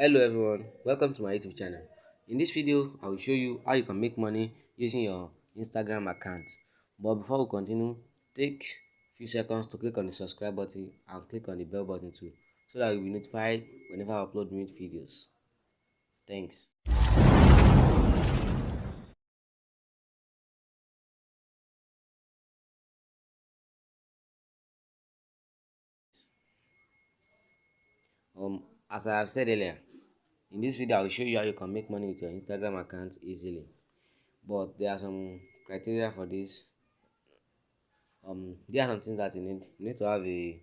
Hello everyone, welcome to my YouTube channel. In this video, I will show you how you can make money using your Instagram account. But before we continue, take a few seconds to click on the subscribe button and click on the bell button too, so that you'll be notified whenever I upload new videos. Thanks. As I have said earlier, in this video I will show you how you can make money with your Instagram account easily. But there are some criteria for this. There are some things that you need. You need to have a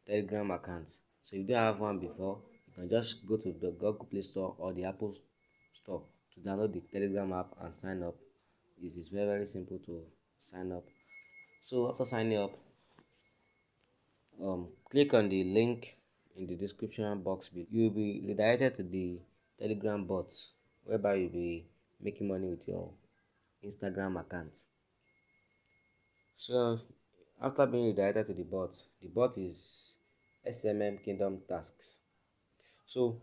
Telegram account. So if you don't have one before, you can just go to the Google Play Store or the Apple Store to download the Telegram app and sign up. It is very simple to sign up. So after signing up, click on the link in the description box below. You'll be redirected to the Telegram bots, whereby you'll be making money with your Instagram account. So after being redirected to the bot is SMM Kingdom Tasks. So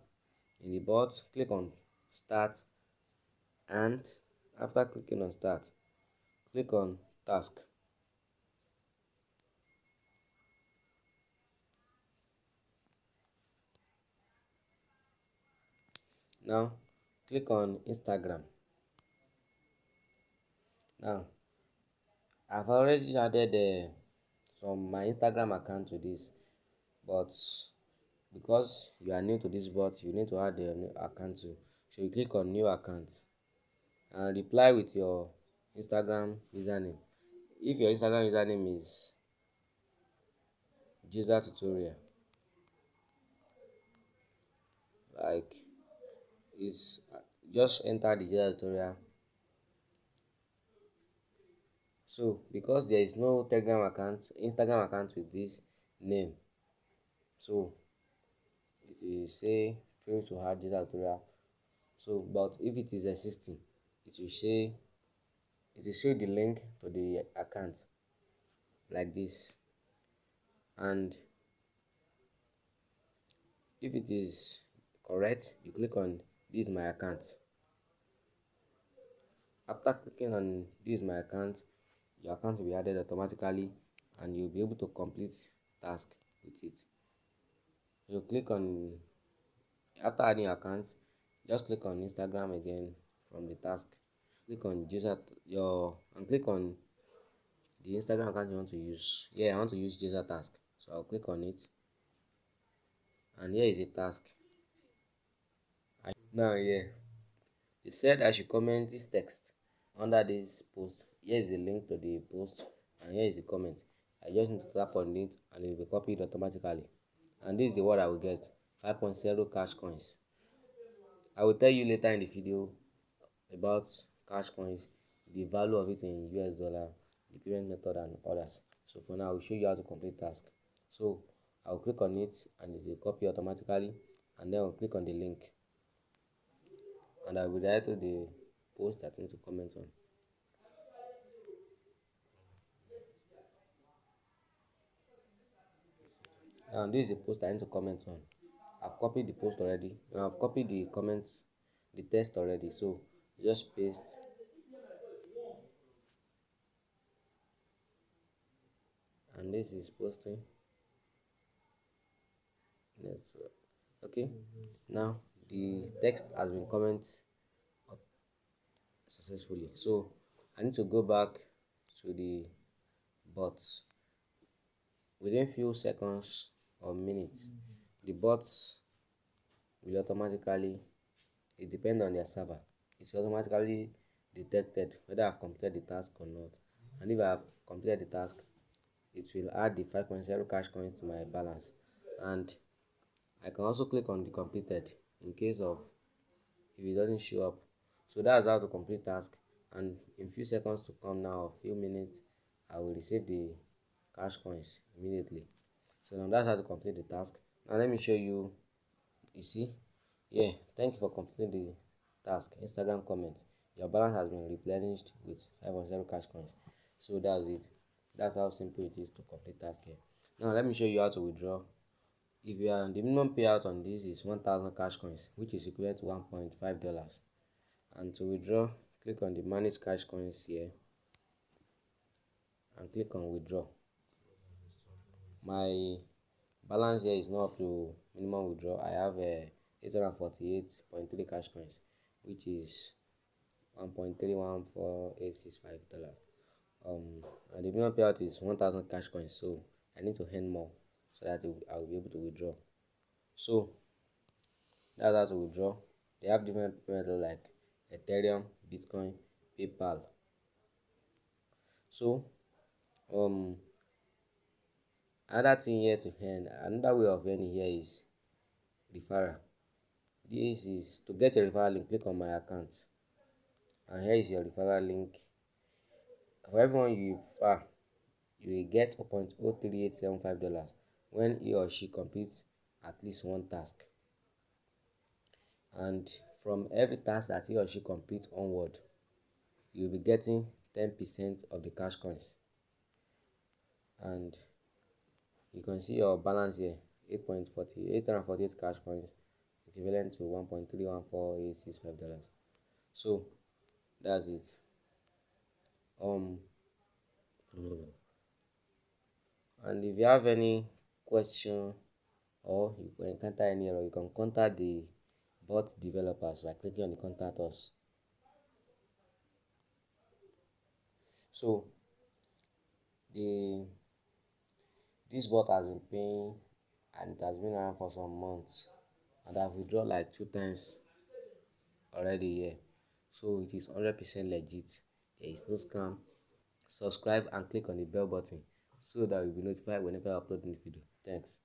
in the bot, click on Start, and after clicking on Start, click on Task. Now click on Instagram. Now I've already added my Instagram account to this, but because you are new to this bot, you need to add your new account too. So you click on New Account and reply with your Instagram username. If your Instagram username is Jesus Tutorial, like it's just enter the Jesus Tutorial. So because there is no Instagram account with this name, so it will say fail to add Jesus Tutorial. So but if it is existing, it will show the link to the account like this. And if it is correct, you click on this is my account. After clicking on this is my account, your account will be added automatically and you'll be able to complete task with it. You click on After adding your account, just click on Instagram again from the task. Click on click on the Instagram account you want to use. Yeah, I want to use Jesa task, so I'll click on it, and here is a task. Now here it said I should comment this text under this post. Here is the link to the post, and here is the comment. I just need to tap on it and it will be copied automatically. And this is the word I will get: 5.0 cash coins. I will tell you later in the video about cash coins, the value of it in US dollar, the payment method and others. So for now I will show you how to complete task. So I will click on it and it will copy automatically, and then I'll click on the link and I will direct to the post that I need to comment on. And this is the post I need to comment on. I've copied the post already. I've copied the comments, the text already. So just paste, and this is posting. Okay. Now the text has been commented up successfully. So I need to go back to the bots. Within few seconds or minutes, the bots will automatically, it depends on their server, it's automatically detected whether I've completed the task or not. And if I have completed the task, it will add the 5.0 cash coins to my balance. And I can also click on the completed in case of if it doesn't show up. So that's how to complete task, and in few seconds to come now, a few minutes, I will receive the cash coins immediately. So now that's how to complete the task. Now let me show you. You see, yeah, thank you for completing the task. Instagram comment, your balance has been replenished with 5.0 cash coins. So that's it. That's how simple it is to complete task here. Now let me show you how to withdraw if you are the minimum payout on this is 1000 cash coins, which is equivalent to $1.5. And to withdraw, click on the manage cash coins here and click on withdraw. My balance here is not up to minimum withdraw. I have 848.3 cash coins, which is $1.314,865. And the minimum payout is 1000 cash coins, so I need to earn more so that I will be able to withdraw. So that's how to withdraw. They have different methods like Ethereum, Bitcoin, PayPal. So another thing here to earn, another way of earning here is referral. This is to get your referral link. Click on my account, and here is your referral link. For everyone you refer, you will get $0.03875 when he or she completes at least one task. And from every task that he or she completes onward, you'll be getting 10% of the cash coins. And you can see your balance here, 848 cash coins, equivalent to $1.314,865. So that's it. And if you have any question or you encounter any error, you can contact the bot developers by clicking on the contact us. So this bot has been paying and it has been around for some months, and I've withdrawn like 2 times already here. So it is 100% legit. There is no scam. Subscribe and click on the bell button so that you'll be notified whenever I upload new video. Thanks.